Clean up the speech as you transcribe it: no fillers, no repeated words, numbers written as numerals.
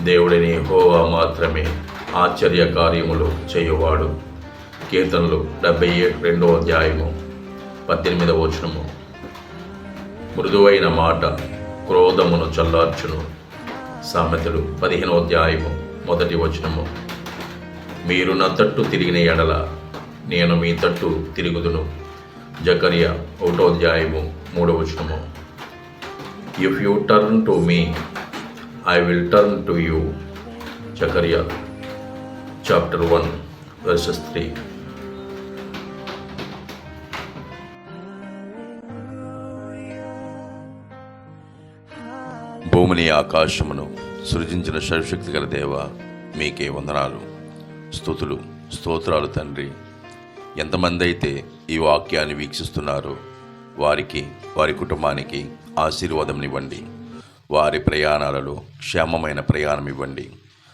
దేవుడిని యెహోవా మాత్రమే ఆశ్చర్య కార్యములు చేయువాడు. కీర్తనలు 72 18 వచనము. మృదువైన మాట క్రోధమును చల్లార్చును. సామెతలు 15 వచనము. మీరు నా తట్టు తిరిగిన ఎడల నేను మీ తట్టు తిరుగుదును. జకర్యా 1 వచనము. If you turn to me I will turn to you. Zechariah chapter 1 verses 3. భూమిని ఆకాశమును సృజించిన సర్వశక్తి గల దేవ, మీకే వందనాలు, స్తుతులు, స్తోత్రాలు తండ్రి. ఎంతమంది అయితే ఈ వాక్యాన్ని వీక్షిస్తున్నారో వారికి, వారి కుటుంబానికి ఆశీర్వాదం ఇవ్వండి. వారి ప్రయాణాలలో క్షేమమైన ప్రయాణం ఇవ్వండి.